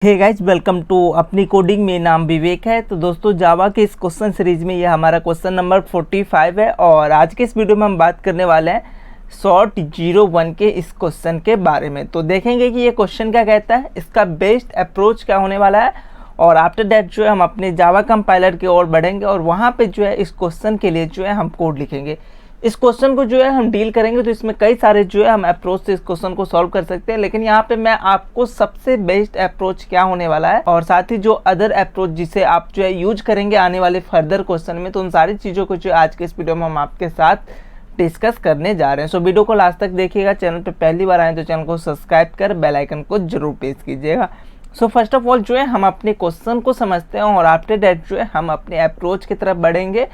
Hey guys, welcome to अपनी coding में। नाम विवेक है। तो दोस्तों, जावा के इस क्वेश्चन सीरीज में ये हमारा क्वेश्चन नंबर 45 है और आज के इस वीडियो में हम बात करने वाले हैं शॉर्ट 01 के इस क्वेश्चन के बारे में। तो देखेंगे कि ये क्वेश्चन क्या कहता है, इसका बेस्ट अप्रोच क्या होने वाला है और आफ्टर दैट जो है हम अपने जावा कंपाइलर की ओर बढ़ेंगे और वहाँ पे जो है इस क्वेश्चन के लिए जो है हम कोड लिखेंगे। इस क्वेश्चन को जो है हम डील करेंगे, तो इसमें कई सारे जो है हम अप्रोच से इस क्वेश्चन को सॉल्व कर सकते हैं, लेकिन यहाँ पे मैं आपको सबसे बेस्ट अप्रोच क्या होने वाला है और साथ ही जो अदर अप्रोच जिसे आप जो है यूज करेंगे आने वाले फर्दर क्वेश्चन में, तो उन सारी चीज़ों को जो आज के इस वीडियो में हम आपके साथ डिस्कस करने जा रहे हैं। सो वीडियो को लास्ट तक देखिएगा। चैनल पर पहली बार आए तो चैनल को सब्सक्राइब कर बेल आइकन को जरूर प्रेस कीजिएगा। सो फर्स्ट ऑफ ऑल जो है हम अपने क्वेश्चन को समझते हैं और आफ्टर दैट जो है हम अपने अप्रोच की तरफ बढ़ेंगे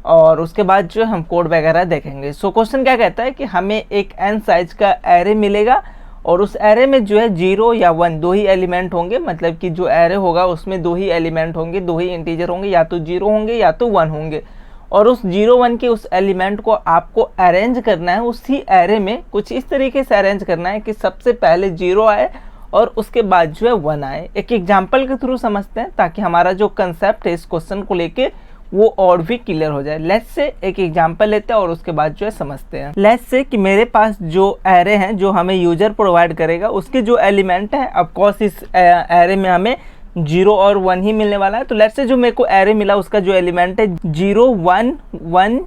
और उसके बाद जो हम कोड वगैरह देखेंगे। सो क्वेश्चन क्या कहता है कि हमें एक n साइज का एरे मिलेगा और उस एरे में जो है 0 या 1 दो ही एलिमेंट होंगे। मतलब कि जो एरे होगा उसमें दो ही एलिमेंट होंगे, दो ही इंटीजर होंगे, या तो 0 होंगे या तो 1 होंगे। और उस 0-1 के उस एलिमेंट को आपको अरेंज करना है उसी एरे में। कुछ इस तरीके से अरेंज करना है कि सबसे पहले 0 आए और उसके बाद जो है 1 आए। एक एग्जाम्पल के थ्रू समझते हैं ताकि हमारा जो कंसेप्ट है इस क्वेश्चन को लेके वो और भी क्लियर हो जाए। लेट्स से एक एग्जांपल लेते हैं और उसके बाद जो है समझते हैं। लेट्स से कि मेरे पास जो एरे हैं जो हमें यूजर प्रोवाइड करेगा उसके जो एलिमेंट है, ऑफ कोर्स इस एरे में हमें 0 और 1 ही मिलने वाला है। तो लेट्स से जो मेरे को एरे मिला उसका जो एलिमेंट है 0 1 1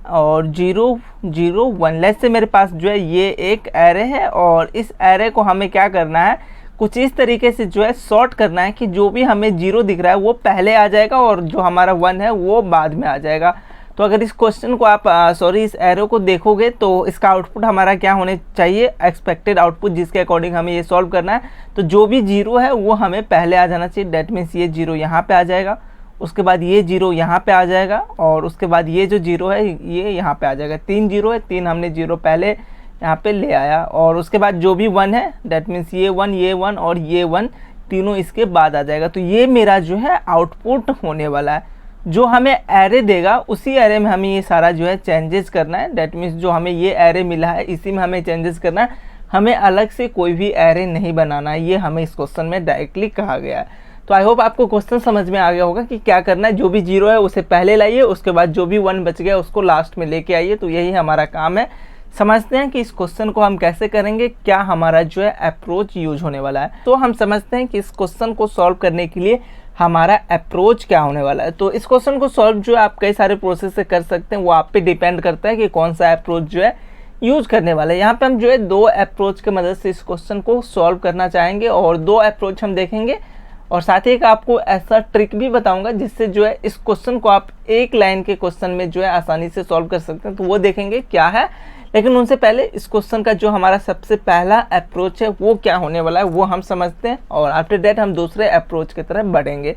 और 0 0 1। लेट्स से मेरे पास जो है ये एक एरे है और इस एरे को हमें क्या करना है, कुछ इस तरीके से जो है सॉर्ट करना है कि जो भी हमें 0 दिख रहा है वो पहले आ जाएगा और जो हमारा 1 है वो बाद में आ जाएगा। तो अगर इस क्वेश्चन को आप इस एरो को देखोगे तो इसका आउटपुट हमारा क्या होने चाहिए, एक्सपेक्टेड आउटपुट जिसके अकॉर्डिंग हमें ये सॉल्व करना है। तो जो भी 0 है वो हमें पहले आ जाना चाहिए। डेट मीन्स ये 0 यहाँ पे आ जाएगा, उसके बाद ये 0 यहाँ पे आ जाएगा और उसके बाद ये जो 0 है ये यहाँ पे आ जाएगा। 3 0 है, 3 हमने 0 पहले यहाँ पे ले आया और उसके बाद जो भी 1 है डेट मीन्स ये 1 और ये 1 तीनों इसके बाद आ जाएगा। तो ये मेरा जो है आउटपुट होने वाला है। जो हमें एरे देगा उसी एरे में हमें ये सारा जो है चेंजेस करना है। डेट मीन्स जो हमें ये एरे मिला है इसी में हमें चेंजेस करना है। हमें अलग से कोई भी एरे नहीं बनाना है, ये हमें इस क्वेश्चन में डायरेक्टली कहा गया है। तो आई होप आपको क्वेश्चन समझ में आ गया होगा कि क्या करना है। जो भी 0 है उसे पहले लाइए, उसके बाद जो भी 1 बच गया उसको लास्ट में लेके आइए। तो यही हमारा काम है। समझते हैं कि इस क्वेश्चन को हम कैसे करेंगे, क्या हमारा जो है अप्रोच यूज होने वाला है। तो हम समझते हैं कि इस क्वेश्चन को सॉल्व करने के लिए हमारा अप्रोच क्या होने वाला है। तो इस क्वेश्चन को सॉल्व जो है आप कई सारे प्रोसेस से कर सकते हैं, वो आप पे डिपेंड करता है कि कौन सा अप्रोच जो है यूज करने वाला है। यहाँ पे हम जो है 2 अप्रोच की मदद से इस क्वेश्चन को सॉल्व करना चाहेंगे और 2 अप्रोच हम देखेंगे और साथ ही एक आपको ऐसा ट्रिक भी बताऊंगा जिससे जो है इस क्वेश्चन को आप एक लाइन के क्वेश्चन में जो है आसानी से सॉल्व कर सकते हैं। तो वो देखेंगे क्या है, लेकिन उनसे पहले इस क्वेश्चन का जो हमारा सबसे पहला अप्रोच है वो क्या होने वाला है वो हम समझते हैं और आफ्टर दैट हम दूसरे अप्रोच की तरफ बढ़ेंगे।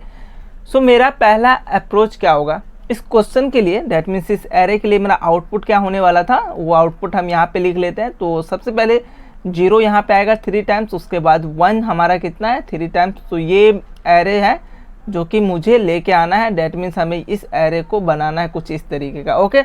सो मेरा पहला अप्रोच क्या होगा इस क्वेश्चन के लिए, दैट मीन्स इस एरे के लिए मेरा आउटपुट क्या होने वाला था वो आउटपुट हम यहाँ पे लिख लेते हैं। तो सबसे पहले 0 यहाँ पे आएगा 3 टाइम्स, उसके बाद 1 हमारा कितना है 3 टाइम्स। तो ये एरे है जो कि मुझे लेके आना है। डेट मीन्स हमें इस एरे को बनाना है कुछ इस तरीके का। ओके,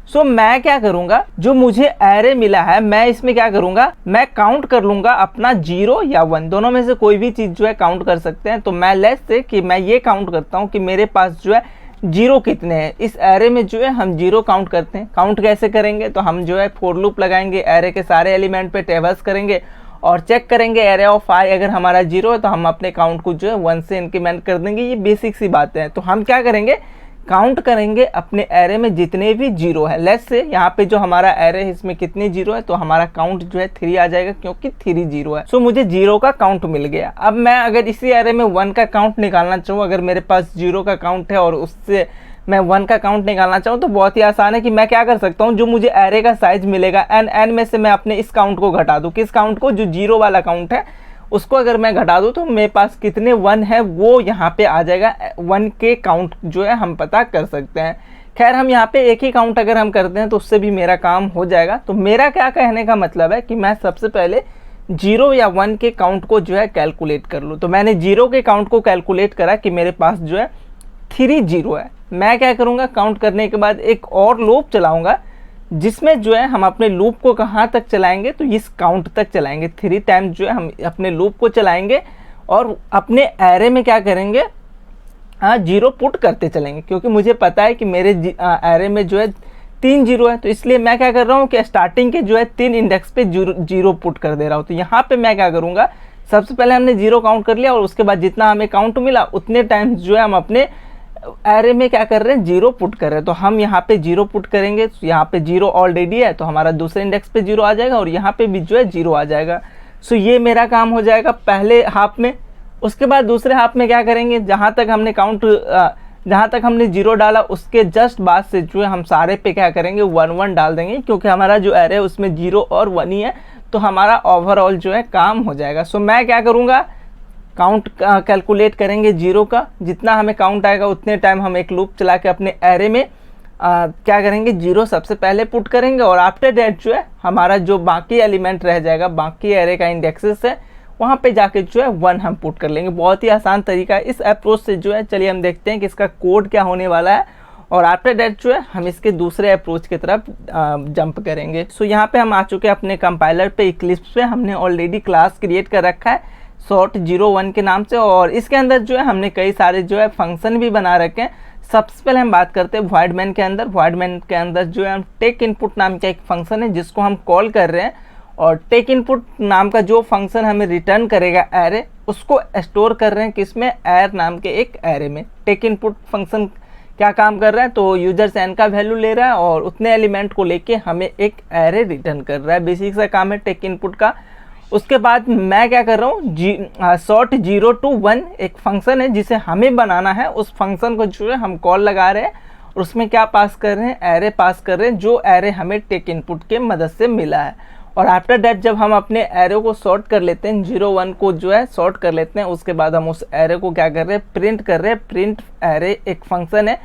सो मैं क्या करूंगा, जो मुझे एरे मिला है मैं इसमें क्या करूंगा, मैं काउंट कर लूंगा अपना 0 या 1, दोनों में से कोई भी चीज जो है काउंट कर सकते हैं। तो मैं लेट्स से कि मैं ये काउंट करता हूँ कि मेरे पास जो है 0 कितने हैं। इस एरे में जो है हम 0 काउंट करते हैं। काउंट कैसे करेंगे, तो हम जो है फॉर लूप लगाएंगे, एरे के सारे एलिमेंट पे टेबल्स करेंगे और चेक करेंगे एरे ऑफ आई। अगर हमारा 0 है तो हम अपने काउंट को जो है 1 से इंक्रीमेंट कर देंगे। ये बेसिक सी बातें हैं। तो हम क्या करेंगे, काउंट करेंगे अपने एरे में जितने भी 0 है। लेट्स से यहाँ पे जो हमारा एरे है इसमें कितने 0 है, तो हमारा काउंट जो है 3 आ जाएगा क्योंकि 3 0 है। सो मुझे 0 का काउंट मिल गया। अब मैं अगर इसी एरे में 1 का काउंट निकालना चाहूँ, अगर मेरे पास 0 का काउंट है और उससे मैं 1 का काउंट निकालना चाहूँ, तो बहुत ही आसान है कि मैं क्या कर सकता हूँ, जो मुझे एरे का साइज मिलेगा n में से मैं अपने इस काउंट को घटा दूँ। किस काउंट को, जो 0 वाला काउंट है उसको अगर मैं घटा दूँ तो मेरे पास कितने 1 है वो यहाँ पे आ जाएगा। 1 के काउंट जो है हम पता कर सकते हैं। खैर हम यहाँ पे एक ही काउंट अगर हम करते हैं तो उससे भी मेरा काम हो जाएगा। तो मेरा क्या कहने का मतलब है कि मैं सबसे पहले 0 या 1 के काउंट को जो है कैलकुलेट कर लूँ। तो मैंने 0 के काउंट को कैलकुलेट करा कि मेरे पास जो है 3 0 है। मैं क्या करूँगा, काउंट करने के बाद एक और लूप चलाऊँगा जिसमें जो है हम अपने लूप को कहाँ तक चलाएंगे, तो इस काउंट तक चलाएंगे। 3 टाइम्स जो है हम अपने लूप को चलाएंगे और अपने एरे में क्या करेंगे, जीरो पुट करते चलेंगे, क्योंकि मुझे पता है कि मेरे एरे में जो है 3 जीरो है, तो इसलिए मैं क्या कर रहा हूँ कि स्टार्टिंग के जो है 3 इंडेक्स पे जीरो पुट कर दे रहा हूँ। तो यहाँ पे मैं क्या करूँगा, सबसे पहले हमने जीरो काउंट कर लिया और उसके बाद जितना हमें काउंट मिला उतने टाइम्स जो है हम अपने एरे में क्या कर रहे हैं, जीरो पुट कर रहे हैं। तो हम यहाँ पे जीरो पुट करेंगे, तो यहाँ पे जीरो ऑलरेडी है तो हमारा दूसरे इंडेक्स पे जीरो आ जाएगा और यहाँ पे भी जो है जीरो आ जाएगा। सो ये मेरा काम हो जाएगा पहले हाफ में। उसके बाद दूसरे हाफ में क्या करेंगे, जहाँ तक हमने जीरो डाला उसके जस्ट बाद से जो है हम सारे पे क्या करेंगे, 1 1 डाल देंगे, क्योंकि हमारा जो एरे है उसमें जीरो और 1 ही है, तो हमारा ओवरऑल जो है काम हो जाएगा। सो मैं क्या करूँगा, काउंट कैलकुलेट करेंगे जीरो का, जितना हमें काउंट आएगा उतने टाइम हम एक लूप चला के अपने एरे में क्या करेंगे, जीरो सबसे पहले पुट करेंगे और आफ्टर दैट जो है हमारा जो बाकी एलिमेंट रह जाएगा, बाकी एरे का इंडेक्सेस है, वहाँ पे जाके जो है 1 हम पुट कर लेंगे। बहुत ही आसान तरीका है इस अप्रोच से जो है। चलिए हम देखते हैं कि इसका कोड क्या होने वाला है और आफ्टर दैट जो है हम इसके दूसरे अप्रोच की तरफ जंप करेंगे। सो यहाँ पे हम आ चुके हैं अपने कंपाइलर पे, इक्लिप्स पे। हमने ऑलरेडी क्लास क्रिएट कर रखा है sort01 के नाम से, और इसके अंदर जो है हमने कई सारे जो है फंक्शन भी बना रखे हैं। सबसे पहले हम बात करते हैं void main के अंदर। void main के अंदर जो है हम टेक इनपुट नाम का एक फंक्शन है जिसको हम कॉल कर रहे हैं, और टेक इनपुट नाम का जो फंक्शन हमें रिटर्न करेगा एरे, उसको स्टोर कर रहे हैं किसमें, एर नाम के एक एरे में। टेक इनपुट फंक्शन क्या काम कर रहा है, तो यूजर से n का वैल्यू ले रहा है और उतने एलिमेंट को लेके हमें एक एरे रिटर्न कर रहा है। बेसिक सा काम है टेक इनपुट का। उसके बाद मैं क्या कर रहा हूँ, sort 0 to 1 एक फंक्शन है जिसे हमें बनाना है। उस फंक्शन को जो है हम कॉल लगा रहे हैं और उसमें क्या पास कर रहे हैं, एरे पास कर रहे हैं, जो एरे हमें टेक इनपुट के मदद से मिला है। और आफ्टर दैट जब हम अपने एरे को सॉर्ट कर लेते हैं, 0 1 को जो है सॉर्ट कर लेते हैं, उसके बाद हम उस एरे को क्या कर रहे हैं, प्रिंट कर रहे हैं। प्रिंट एरे एक फंक्शन है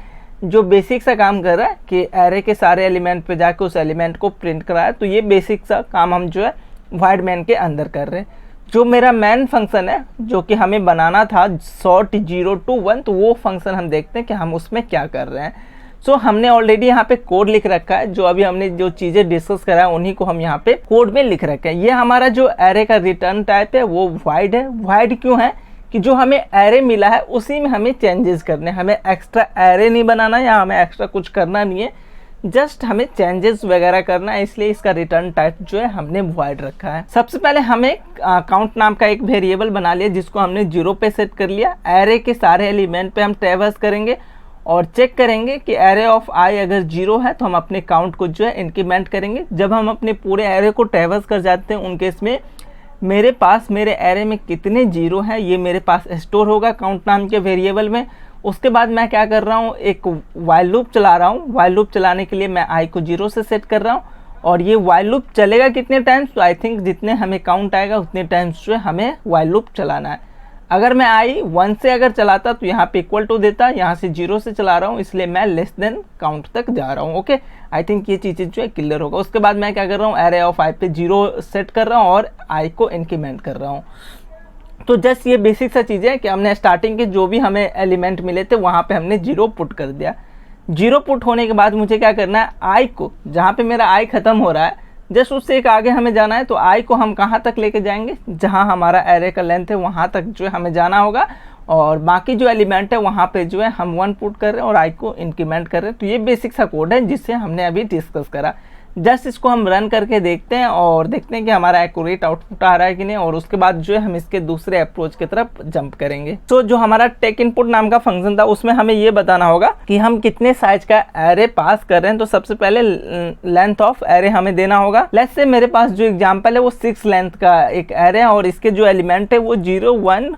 जो बेसिक सा काम कर रहा है कि एरे के सारे एलिमेंट पे जाके उस एलिमेंट को प्रिंट कराए। तो ये बेसिक सा काम हम जो है void main के अंदर कर रहे हैं। जो मेरा मेन फंक्शन है जो कि हमें बनाना था sort 0 to 1, तो वो फंक्शन हम देखते हैं कि हम उसमें क्या कर रहे हैं। सो हमने ऑलरेडी यहाँ पे कोड लिख रखा है, जो अभी हमने जो चीज़ें डिस्कस करा है उन्हीं को हम यहाँ पे कोड में लिख रखे हैं। ये हमारा जो एरे का रिटर्न टाइप है वो void है। void क्यों है कि जो हमें एरे मिला है उसी में हमें चेंजेस करने, हमें एक्स्ट्रा एरे नहीं बनाना या हमें एक्स्ट्रा कुछ करना नहीं है, जस्ट हमें चेंजेस वगैरह करना है, इसलिए इसका रिटर्न टाइप जो है हमने void रखा है। सबसे पहले हमें काउंट नाम का एक वेरिएबल बना लिया जिसको हमने 0 पे सेट कर लिया। एरे के सारे एलिमेंट पे हम ट्रैवर्स करेंगे और चेक करेंगे कि एरे ऑफ आई अगर 0 है तो हम अपने काउंट को जो है इंक्रीमेंट करेंगे। जब हम अपने पूरे एरे को ट्रैवर्स कर जाते हैं उन केस में मेरे पास मेरे एरे में कितने 0 हैं ये मेरे पास स्टोर होगा काउंट नाम के वेरिएबल में। उसके बाद मैं क्या कर रहा हूँ, एक वाइल लूप चला रहा हूँ। वाइल लूप चलाने के लिए मैं आई को 0 से सेट कर रहा हूँ और ये वाइल लूप चलेगा कितने टाइम्स, तो आई थिंक जितने हमें काउंट आएगा उतने टाइम्स जो है हमें वाइल लूप चलाना है। अगर मैं आई 1 से अगर चलाता तो यहाँ पे इक्वल टू देता, यहाँ से 0 से चला रहा हूँ इसलिए मैं लेस देन काउंट तक जा रहा हूँ। ओके, आई थिंक ये चीज़ें जो है क्लियर होगा। उसके बाद मैं क्या कर रहा हूँ, एरे ऑफ आई पे 0 सेट कर रहा हूँ और आई को इंक्रीमेंट कर रहा हूँ। तो जस्ट ये बेसिक सा चीज़ें है कि हमने स्टार्टिंग के जो भी हमें एलिमेंट मिले थे वहाँ पे हमने 0 पुट कर दिया। 0 पुट होने के बाद मुझे क्या करना है, आई को जहाँ पे मेरा आई ख़त्म हो रहा है जस्ट उससे एक आगे हमें जाना है। तो आई को हम कहाँ तक लेके जाएंगे, जहाँ हमारा एरे का लेंथ है वहाँ तक जो है हमें जाना होगा और बाकी जो एलिमेंट है वहाँ पे जो है हम 1 पुट कर रहे हैं और आई को इंक्रीमेंट कर रहे हैं। तो ये बेसिक सा कोड है जिससे हमने अभी डिस्कस करा। जस्ट इसको हम रन करके देखते हैं और देखते हैं कि हमारा एक्यूरेट आउटपुट आ रहा है कि नहीं, और उसके बाद जो है हम इसके दूसरे अप्रोच की तरफ जंप करेंगे। तो जो हमारा टेक इनपुट नाम का फंक्शन था उसमें हमें ये बताना होगा कि हम कितने साइज का एरे पास कर रहे हैं। तो सबसे पहले लेंथ ऑफ एरे हमें देना होगा। लेट्स से मेरे पास जो एग्जाम्पल है वो 6 लेंथ का एक एरे है और इसके जो एलिमेंट है वो 0 1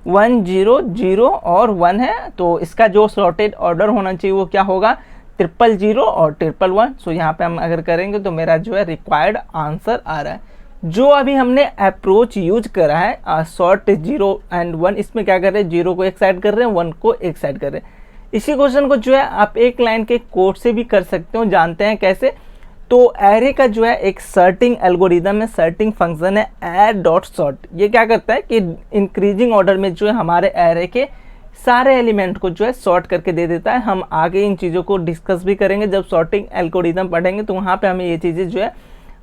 1 0 0 और 1 है। तो इसका जो सॉर्टेड ऑर्डर होना चाहिए वो क्या होगा, 0 0 0 और 1 1 1। सो यहाँ पे हम अगर करेंगे तो मेरा जो है रिक्वायर्ड आंसर आ रहा है। जो अभी हमने अप्रोच यूज करा है सॉर्ट 0 and 1, इसमें क्या कर रहे हैं, 0 को एक साइड कर रहे हैं, 1 को एक साइड कर रहे हैं। इसी क्वेश्चन को जो है आप एक लाइन के कोड से भी कर सकते हो। जानते हैं कैसे, तो एरे का जो है एक सर्टिंग एल्गोरिदम है, सर्टिंग फंक्शन है ऐड डॉट सॉर्ट। ये क्या करता है कि इंक्रीजिंग ऑर्डर में जो है हमारे एरे के सारे एलिमेंट को जो है सॉर्ट करके दे देता है। हम आगे इन चीज़ों को डिस्कस भी करेंगे, जब सॉर्टिंग एल्गोरिदम पढ़ेंगे तो वहाँ पे हमें ये चीज़ें जो है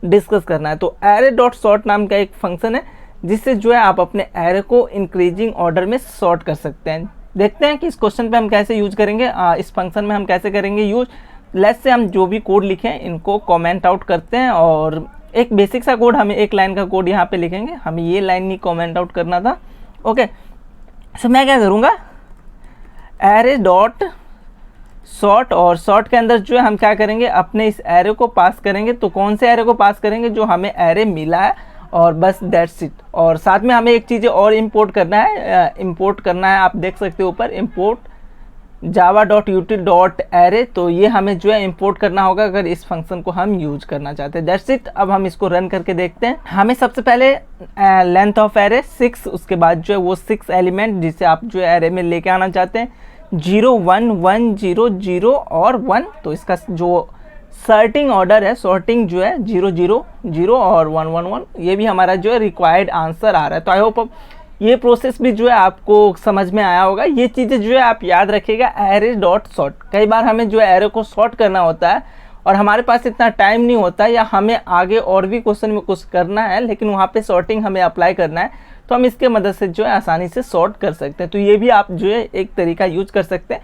डिस्कस करना है। तो एरे डॉट सॉर्ट नाम का एक फंक्शन है जिससे जो है आप एरे को इंक्रीजिंग ऑर्डर में सॉर्ट कर सकते हैं। देखते हैं कि इस क्वेश्चन पे हम कैसे यूज करेंगे, इस फंक्शन में हम कैसे करेंगे यूज। लेट्स से हम जो भी कोड लिखें इनको कमेंट आउट करते हैं, और एक बेसिक सा कोड, हमें एक लाइन का कोड यहाँ पे लिखेंगे, हमें ये लाइन नहीं कमेंट आउट करना था। ओके, सो मैं क्या करूँगा, एरे डॉट सॉर्ट, और सॉर्ट के अंदर जो है हम क्या करेंगे, अपने इस एरे को पास करेंगे। तो कौन से एरे को पास करेंगे, जो हमें एरे मिला है, और बस दैट्स इट। और साथ में हमें एक चीज़ और इंपोर्ट करना है, आप देख सकते हो ऊपर इंपोर्ट java.util.array, तो ये हमें जो है इंपोर्ट करना होगा अगर इस फंक्शन को हम यूज करना चाहते हैं। That's it. अब हम इसको रन करके देखते हैं। हमें सबसे पहले लेंथ ऑफ एरे 6, उसके बाद जो है वो 6 एलिमेंट जिसे आप जो है एरे में लेके आना चाहते हैं, 0 1 1 0 0 और 1। तो इसका जो सॉर्टिंग ऑर्डर है, सॉर्टिंग जो है 0 0 0 और 1 1 1, ये भी हमारा जो है रिक्वायर्ड आंसर आ रहा है। तो आई होप ये प्रोसेस भी जो है आपको समझ में आया होगा। ये चीज़ें जो है आप याद रखिएगा, एरे डॉट सॉर्ट। कई बार हमें जो है एरे को सॉर्ट करना होता है और हमारे पास इतना टाइम नहीं होता, या हमें आगे और भी क्वेश्चन में कुछ करना है लेकिन वहाँ पे सॉर्टिंग हमें अप्लाई करना है, तो हम इसके मदद से जो है आसानी से सॉर्ट कर सकते हैं। तो ये भी आप जो है एक तरीका यूज कर सकते हैं,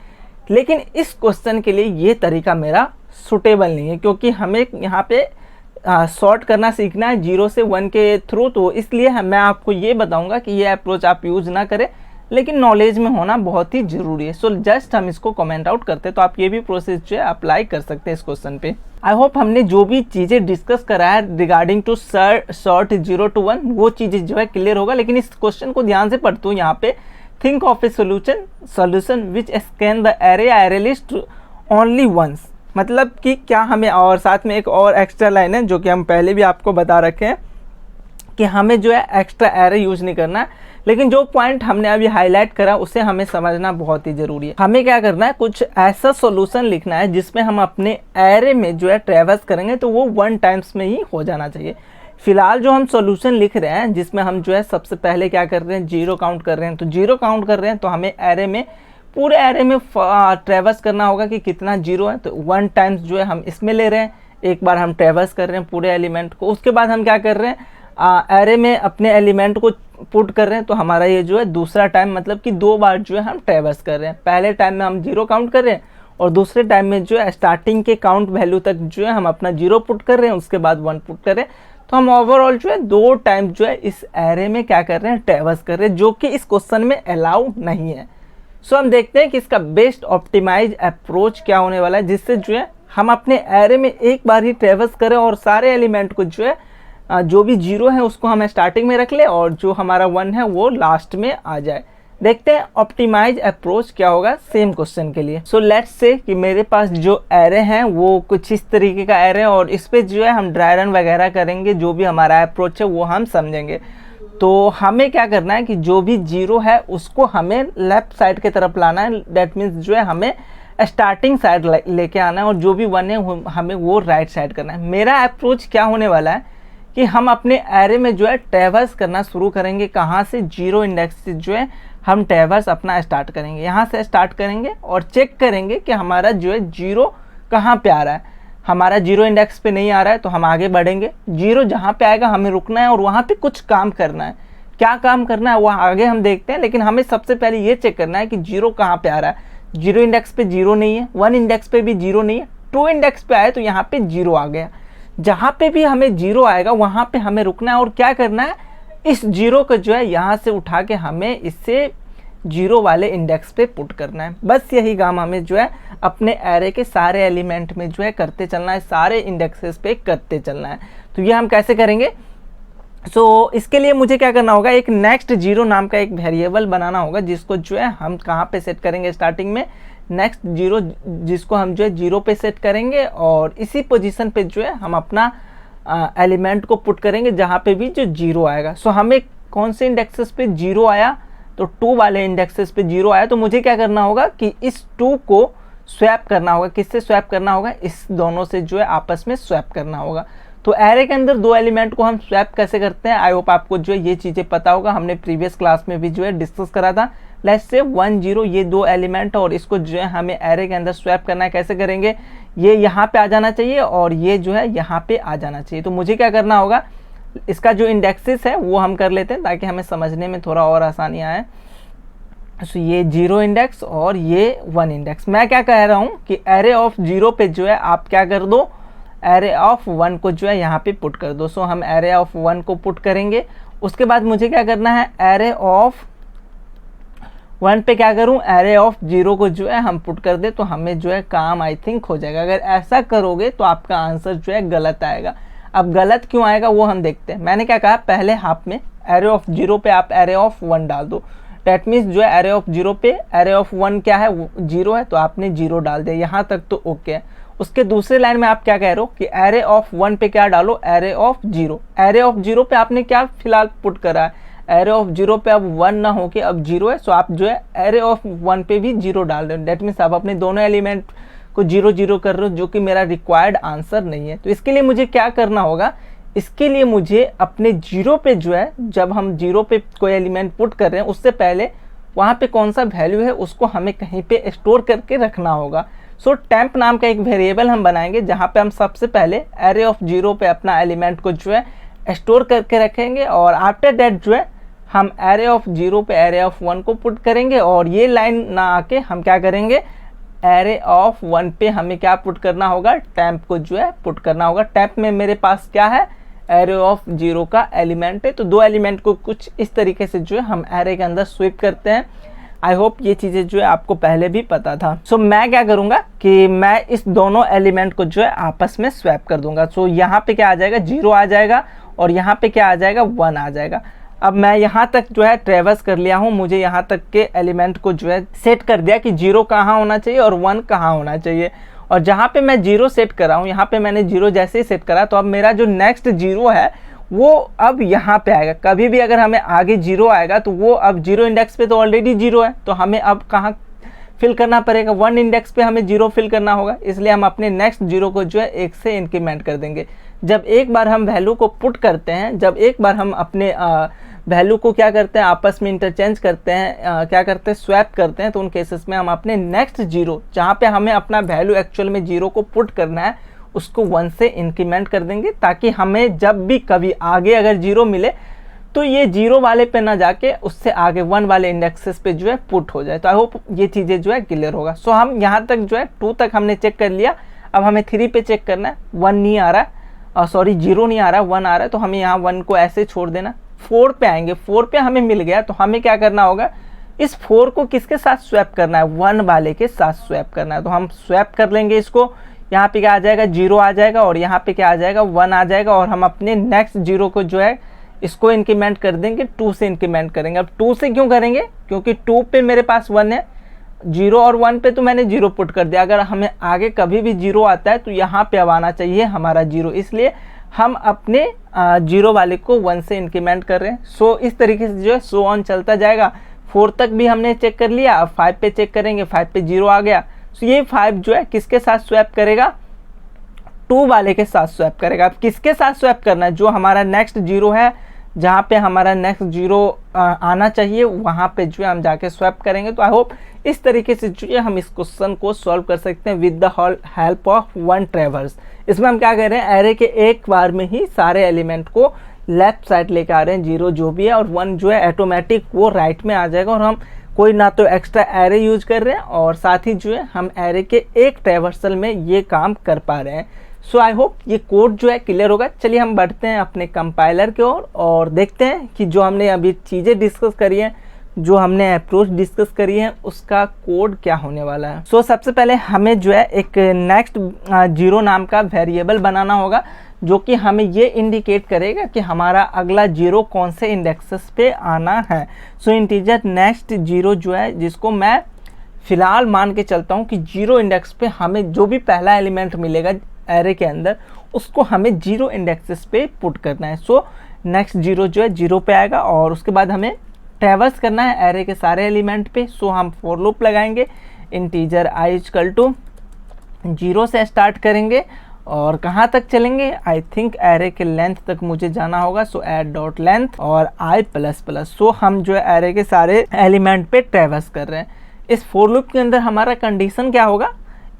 लेकिन इस क्वेश्चन के लिए ये तरीका मेरा सुटेबल नहीं है, क्योंकि हमें यहाँ पे सॉर्ट करना सीखना है 0 से 1 के थ्रू। तो इसलिए मैं आपको ये बताऊंगा कि ये अप्रोच आप यूज़ ना करें, लेकिन नॉलेज में होना बहुत ही ज़रूरी है। सो जस्ट हम इसको कमेंट आउट करते हैं, तो आप ये भी प्रोसेस जो है अप्लाई कर सकते हैं इस क्वेश्चन पे। आई होप हमने जो भी चीज़ें डिस्कस करा है रिगार्डिंग टू सॉर्ट 0 to 1, वो चीज़ें जो है क्लियर होगा। लेकिन इस क्वेश्चन को ध्यान से पढ़ते हो, यहाँ पे think of a solution which scan the array list only once, मतलब कि क्या हमें, और साथ में एक और एक्स्ट्रा लाइन है जो कि हम पहले भी आपको बता रखे हैं कि हमें जो है एक्स्ट्रा एरे यूज नहीं करना है, लेकिन जो पॉइंट हमने अभी हाईलाइट करा उसे हमें समझना बहुत ही ज़रूरी है। हमें क्या करना है, कुछ ऐसा सॉल्यूशन लिखना है जिसमें हम अपने एरे में जो है ट्रेवर्स करेंगे तो वो 1 टाइम्स में ही हो जाना चाहिए। फिलहाल जो हम सॉल्यूशन लिख रहे हैं जिसमें हम जो है सबसे पहले क्या कर रहे हैं, 0 काउंट कर रहे हैं। तो 0 काउंट कर रहे हैं तो हमें एरे में, पूरे एरे में ट्रेवर्स करना होगा कि कितना 0 है। तो 1 टाइम्स जो है हम इसमें ले रहे हैं, एक बार हम ट्रेवर्स कर रहे हैं पूरे एलिमेंट को। उसके बाद हम क्या कर रहे हैं, एरे में अपने एलिमेंट को पुट कर रहे हैं, तो हमारा ये जो है दूसरा टाइम, मतलब कि 2 बार जो है हम ट्रेवर्स कर रहे हैं। पहले टाइम में हम 0 काउंट कर रहे हैं और दूसरे टाइम में जो है स्टार्टिंग के काउंट वैल्यू तक जो है हम अपना 0 पुट कर रहे हैं, उसके बाद 1 पुट कर रहे हैं। तो हम ओवरऑल जो है 2 टाइम जो है इस एरे में क्या कर रहे हैं, ट्रेवर्स कर रहे हैं, जो कि इस क्वेश्चन में अलाउ नहीं है। सो हम देखते हैं कि इसका बेस्ट ऑप्टिमाइज अप्रोच क्या होने वाला है, जिससे जो है हम अपने एरे में एक बार ही ट्रेवर्स करें और सारे एलिमेंट को जो है जो भी 0 है उसको हम स्टार्टिंग में रख ले और जो हमारा 1 है वो लास्ट में आ जाए। देखते हैं ऑप्टिमाइज अप्रोच क्या होगा सेम क्वेश्चन के लिए। सो लेट्स से कि मेरे पास जो एरे हैं वो कुछ इस तरीके का एरे है, और इस पर जो है हम ड्राई रन वगैरह करेंगे, जो भी हमारा अप्रोच है वो हम समझेंगे। तो हमें क्या करना है कि जो भी 0 है उसको हमें लेफ्ट साइड की तरफ लाना है, दैट मीन्स जो है हमें स्टार्टिंग साइड लेके आना है, और जो भी 1 है हमें वो राइट साइड करना है। मेरा अप्रोच क्या होने वाला है कि हम अपने एरे में जो है ट्रेवर्स करना शुरू करेंगे। कहाँ से, 0 इंडेक्स से जो है हम ट्रेवर्स अपना स्टार्ट करेंगे, यहाँ से स्टार्ट करेंगे और चेक करेंगे कि हमारा जो है 0 कहाँ पे आ रहा है। हमारा 0 इंडेक्स पे नहीं आ रहा है तो हम आगे बढ़ेंगे, 0 जहाँ पे आएगा हमें रुकना है और वहाँ पे कुछ काम करना है। क्या काम करना है वो आगे हम देखते हैं, लेकिन हमें सबसे पहले ये चेक करना है कि 0 कहाँ पे आ रहा है। 0 इंडेक्स पे 0 नहीं है, 1 इंडेक्स पे भी 0 नहीं है, 2 इंडेक्स पे आए तो यहाँ पे 0 आ गया। जहाँ पे भी हमें 0 आएगा वहाँ पे हमें रुकना है और क्या करना है, इस 0 को जो है यहाँ से उठा के हमें इससे 0 वाले इंडेक्स पे पुट करना है। बस यही काम हमें जो है अपने एरे के सारे एलिमेंट में जो है करते चलना है, सारे इंडेक्सेस पे करते चलना है। तो ये हम कैसे करेंगे, सो इसके लिए मुझे क्या करना होगा, एक नेक्स्ट 0 नाम का एक वेरिएबल बनाना होगा, जिसको जो है हम कहाँ पे सेट करेंगे, स्टार्टिंग में नेक्स्ट 0, जिसको हम जो है 0 पे सेट करेंगे और इसी पोजीशन पे जो है हम अपना एलिमेंट को पुट करेंगे जहाँ पे भी जो 0 आएगा। सो हमें कौन से इंडेक्सेस पे 0 आया, तो 2 वाले इंडेक्सेस पे 0 आया, तो मुझे क्या करना होगा कि इस 2 को स्वैप करना होगा। किससे स्वैप करना होगा, इस दोनों से जो है आपस में स्वैप करना होगा। तो एरे के अंदर 2 एलिमेंट को हम स्वैप कैसे करते हैं, आई होप आपको जो है ये चीज़ें पता होगा, हमने प्रीवियस क्लास में भी जो है डिस्कस करा था। लेट्स से 1 0 ये 2 एलिमेंट और इसको जो है हमें एरे के अंदर स्वैप करना है। कैसे करेंगे, ये यहाँ पे आ जाना चाहिए और ये जो है यहाँ पे आ जाना चाहिए। तो मुझे क्या करना होगा, इसका जो इंडेक्सेस है वो हम कर लेते हैं ताकि हमें समझने में थोड़ा और आसानी आए। सो ये 0 इंडेक्स और ये 1 इंडेक्स। मैं क्या कह रहा हूँ कि एरे ऑफ 0 पे जो है आप क्या कर दो, एरे ऑफ 1 को जो है यहाँ पे पुट कर दो। सो हम एरे ऑफ 1 को पुट करेंगे। उसके बाद मुझे क्या करना है, एरे ऑफ 1 पे क्या करूं, एरे ऑफ 0 को जो है हम पुट कर दे, तो हमें जो है काम आई थिंक हो जाएगा। अगर ऐसा करोगे तो आपका आंसर जो है गलत आएगा। अब गलत क्यों आएगा वो हम देखते हैं। मैंने क्या कहा, पहले हाफ में एरे ऑफ 0 पे आप एरे ऑफ 1 डाल दो। डैट मीन्स जो है एरे ऑफ 0 पे एरे ऑफ 1 क्या है, 0 है, तो आपने 0 डाल दिया। यहाँ तक तो ओके है। उसके दूसरे लाइन में आप क्या कह रहे हो कि एरे ऑफ 1 पे क्या डालो, एरे ऑफ 0। एरे ऑफ 0 पे आपने क्या फिलहाल पुट करा है, एरे ऑफ 0 पे अब 1 ना हो के अब 0 है, सो आप जो है एरे ऑफ 1 पे भी 0 डाल रहे हो। डेट मीन्स आप अपने दोनों एलिमेंट को 0 0 कर रहे हो, जो कि मेरा रिक्वायर्ड आंसर नहीं है। तो इसके लिए मुझे क्या करना होगा, इसके लिए मुझे अपने 0 पे जो है, जब हम 0 पे कोई एलिमेंट पुट कर रहे हैं उससे पहले वहाँ पे कौन सा वैल्यू है उसको हमें कहीं पे स्टोर करके रखना होगा। सो टेम्प नाम का एक वेरिएबल हम बनाएंगे जहाँ पे हम सबसे पहले एरे ऑफ 0 पे अपना एलिमेंट को जो है स्टोर करके रखेंगे, और आफ्टर दैट जो है हम एरे ऑफ 0 पे एरे ऑफ 1 को पुट करेंगे। और ये लाइन ना आके हम क्या करेंगे, एरे ऑफ 1 पे हमें क्या पुट करना होगा, टेम्प को जो है पुट करना होगा। टेम्प में मेरे पास क्या है, एरे ऑफ 0 का एलिमेंट है। तो दो एलिमेंट को कुछ इस तरीके से जो है हम एरे के अंदर स्वीप करते हैं। आई होप ये चीज़ें जो है आपको पहले भी पता था। सो मैं क्या करूँगा कि मैं इस दोनों एलिमेंट को जो है आपस में स्वैप कर दूंगा। सो यहाँ पे क्या आ जाएगा, 0 आ जाएगा, और यहाँ पे क्या आ जाएगा, 1 आ जाएगा। अब मैं यहाँ तक जो है ट्रेवर्स कर लिया हूँ, मुझे यहाँ तक के एलिमेंट को जो है सेट कर दिया कि 0 कहाँ होना चाहिए और 1 कहाँ होना चाहिए। और जहाँ पे मैं 0 सेट कर रहा हूँ, यहाँ पे मैंने 0 जैसे ही सेट करा, तो अब मेरा जो नेक्स्ट 0 है वो अब यहाँ पे आएगा। कभी भी अगर हमें आगे 0 आएगा तो वो अब 0 इंडेक्स पे तो ऑलरेडी 0 है, तो हमें अब कहाँ फिल करना पड़ेगा, 1 इंडेक्स पे हमें 0 फिल करना होगा। इसलिए हम अपने नेक्स्ट 0 को जो है 1 से इंक्रीमेंट कर देंगे। जब एक बार हम वैल्यू को पुट करते हैं, जब एक बार हम अपने वैल्यू को क्या करते हैं, आपस में इंटरचेंज करते हैं, क्या करते हैं, स्वैप करते हैं, तो उन केसेस में हम अपने नेक्स्ट 0 जहाँ पे हमें अपना वैल्यू एक्चुअल में 0 को पुट करना है उसको 1 से इंक्रीमेंट कर देंगे, ताकि हमें जब भी कभी आगे अगर 0 मिले तो ये 0 वाले पे ना जाके उससे आगे 1 वाले इंडेक्सेस पे जो है पुट हो जाए। तो आई होप ये चीज़ें जो है क्लियर होगा। सो हम यहाँ तक जो है 2 तक हमने चेक कर लिया। अब हमें 3 पे चेक करना है, 1 नहीं आ रहा, सॉरी 0 नहीं आ रहा, 1 आ रहा है, तो हमें यहाँ 1 को ऐसे छोड़ देना। 4 पे आएंगे, 4 पे हमें मिल गया, तो हमें क्या करना होगा, इस 4 को किसके साथ स्वैप करना है, 1 वाले के साथ स्वैप करना है। तो हम स्वैप कर लेंगे इसको। यहाँ पे क्या आ जाएगा, 0 आ जाएगा, और यहाँ पे क्या आ जाएगा, 1 आ जाएगा। और हम अपने नेक्स्ट 0 को जो है इसको इंक्रीमेंट कर देंगे, 2 से इंक्रीमेंट करेंगे। अब 2 से क्यों करेंगे, क्योंकि 2 पे मेरे पास 1 है, 0 और 1 पे तो मैंने 0 पुट कर दिया। अगर हमें आगे कभी भी 0 आता है तो यहाँ पे अब आना चाहिए हमारा 0, इसलिए हम अपने 0 वाले को 1 से इंक्रीमेंट कर रहे हैं। सो इस तरीके से जो है सो ऑन चलता जाएगा। 4 तक भी हमने चेक कर लिया, अब 5 पे चेक करेंगे, 5 पे 0 आ गया। सो ये 5 जो है किसके साथ स्वैप करेगा, 2 वाले के साथ स्वैप करेगा। अब किसके साथ स्वैप करना है, जो हमारा नेक्स्ट 0 है, जहाँ पे हमारा नेक्स्ट 0 आना चाहिए वहाँ पे जो है हम जाके स्वैप करेंगे। तो आई होप इस तरीके से जो है हम इस क्वेश्चन को सॉल्व कर सकते हैं विद द हेल्प ऑफ 1 ट्रेवर्स। इसमें हम क्या कर रहे हैं, एरे के एक बार में ही सारे एलिमेंट को लेफ्ट साइड लेके आ रहे हैं, 0 जो भी है, और 1 जो है ऑटोमेटिक वो राइट में आ जाएगा। और हम कोई ना तो एक्स्ट्रा एरे यूज कर रहे हैं, और साथ ही जो है हम एरे के एक ट्रेवर्सल में ये काम कर पा रहे हैं। सो आई होप ये कोड जो है क्लियर होगा। चलिए हम बढ़ते हैं अपने कंपाइलर की ओर और देखते हैं कि जो हमने अभी चीज़ें डिस्कस करी हैं, जो हमने अप्रोच डिस्कस करी है, उसका कोड क्या होने वाला है। सो सबसे पहले हमें जो है एक नेक्स्ट 0 नाम का वेरिएबल बनाना होगा, जो कि हमें ये इंडिकेट करेगा कि हमारा अगला 0 कौन से इंडेक्सेस पे आना है। सो इंटीजर नेक्स्ट 0 जो है, जिसको मैं फ़िलहाल मान के चलता हूँ कि 0 इंडेक्स पे हमें जो भी पहला एलिमेंट मिलेगा एरे के अंदर, उसको हमें 0 इंडेक्सेस पे पुट करना है। सो नेक्स्ट 0 जो है 0 पे आएगा, और उसके बाद हमें ट्रैवर्स करना है एरे के सारे एलिमेंट पे। सो हम फॉर लूप लगाएंगे, इंटीजर i इक्वल टू 0 से स्टार्ट करेंगे और कहाँ तक चलेंगे, आई थिंक एरे के लेंथ तक मुझे जाना होगा। सो ऐड डॉट लेंथ और i प्लस प्लस। सो हम जो है एरे के सारे एलिमेंट पे ट्रैवर्स कर रहे हैं। इस फॉर लूप के अंदर हमारा कंडीशन क्या होगा,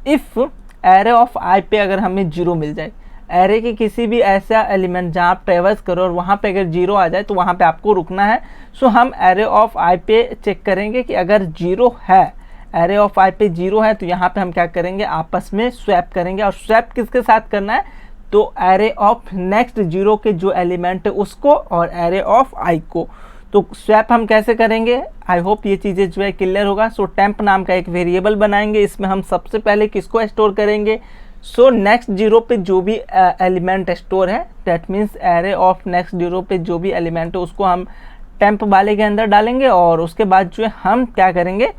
इफ़ एरे ऑफ i पे अगर हमें 0 मिल जाए, एरे के किसी भी ऐसा एलिमेंट जहाँ आप ट्रेवर्स करो और वहाँ पे अगर 0 आ जाए तो वहाँ पे आपको रुकना है। सो हम एरे ऑफ आई पे चेक करेंगे कि अगर 0 है, एरे ऑफ आई पे 0 है, तो यहाँ पे हम क्या करेंगे, आपस में स्वैप करेंगे। और स्वैप किसके साथ करना है, तो एरे ऑफ नेक्स्ट 0 के जो एलिमेंट है उसको और एरे ऑफ आई को। तो स्वैप हम कैसे करेंगे, आई होप ये चीज़ें जो है क्लियर होगा। सो टेम्प नाम का एक वेरिएबल बनाएंगे, इसमें हम सबसे पहले किसको स्टोर करेंगे, सो नेक्स्ट 0 पे जो भी एलिमेंट स्टोर है, that means array of next 0 पे जो भी एलिमेंट है उसको हम टेम्प वाले के अंदर डालेंगे। और उसके बाद जो है हम क्या करेंगे,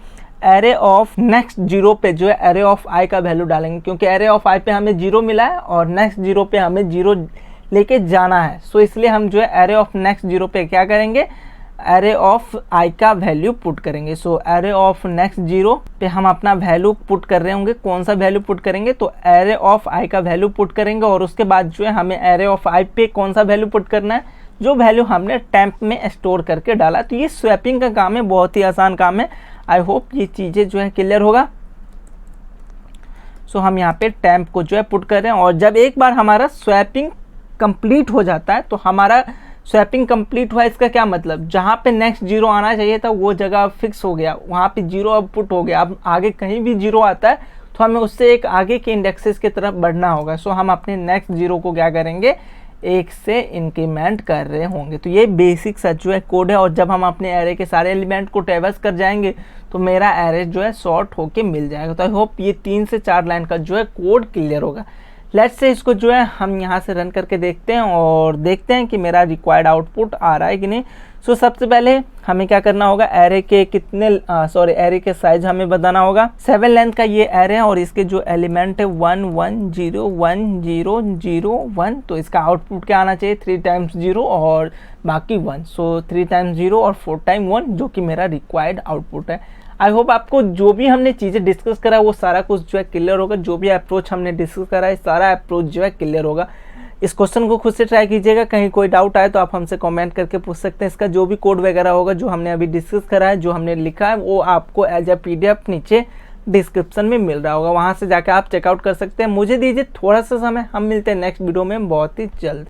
एरे ऑफ नेक्स्ट 0 पे जो है एरे ऑफ आई का वैल्यू डालेंगे, क्योंकि एरे ऑफ आई पे हमें 0 मिला है और नेक्स्ट 0 पे हमें 0 लेके जाना है। सो इसलिए हम जो है एरे ऑफ नेक्स्ट 0 पे क्या करेंगे, एरे ऑफ आई का वैल्यू पुट करेंगे। सो एरे ऑफ नेक्स्ट 0 पे हम अपना वैल्यू पुट कर रहे होंगे। कौन सा वैल्यू पुट करेंगे, तो एरे ऑफ आई का वैल्यू पुट करेंगे। और उसके बाद जो है हमें एरे ऑफ आई पे कौन सा वैल्यू पुट करना है, जो वैल्यू हमने टेम्प में स्टोर करके डाला। तो ये स्वैपिंग का काम है, बहुत ही आसान काम है। आई होप ये चीज़ें जो है क्लियर होगा। सो हम यहाँ पे टेम्प को जो है पुट कर रहे हैं। और जब एक बार हमारा स्वैपिंग कंप्लीट हो जाता है, तो हमारा स्वैपिंग कंप्लीट हुआ, इसका क्या मतलब, जहाँ पे नेक्स्ट 0 आना चाहिए था वो जगह फिक्स हो गया, वहाँ पे 0 अब पुट हो गया। अब आगे कहीं भी 0 आता है तो हमें उससे एक आगे के इंडेक्सेस की तरफ बढ़ना होगा। सो हम अपने नेक्स्ट 0 को क्या करेंगे, 1 से इंक्रीमेंट कर रहे होंगे। तो ये बेसिक सा जो है कोड है। और जब हम अपने एरे के सारे एलिमेंट को ट्रेवर्स कर जाएंगे तो मेरा एरे जो है सॉर्ट होके मिल जाएगा। तो आई होप ये 3 से 4 लाइन का जो है कोड क्लियर होगा। लेट्स से इसको जो है हम यहाँ से रन करके देखते हैं और देखते हैं कि मेरा रिक्वायर्ड आउटपुट आ रहा है कि नहीं। सो सबसे पहले हमें क्या करना होगा, एरे के कितने एरे के साइज हमें बताना होगा। 7 लेंथ का ये एरे है और इसके जो एलिमेंट है 1 1 0 1 0 0 1। तो इसका आउटपुट क्या आना चाहिए, 3 टाइम्स 0 और बाकी 1। सो 3 टाइम्स 0 और 4 टाइम 1, जो कि मेरा रिक्वायर्ड आउटपुट है। आई होप आपको जो भी हमने चीज़ें डिस्कस करा वो सारा कुछ जो है क्लियर होगा। जो भी अप्रोच हमने डिस्कस करा है सारा अप्रोच जो है क्लियर होगा। इस क्वेश्चन को खुद से ट्राई कीजिएगा, कहीं कोई डाउट आए तो आप हमसे कमेंट करके पूछ सकते हैं। इसका जो भी कोड वगैरह होगा जो हमने अभी डिस्कस करा है, जो हमने लिखा है, वो आपको एज ए PDF नीचे डिस्क्रिप्शन में मिल रहा होगा, वहाँ से जाकर आप चेकआउट कर सकते हैं। मुझे दीजिए थोड़ा सा समय, हम मिलते हैं नेक्स्ट वीडियो में बहुत ही जल्द।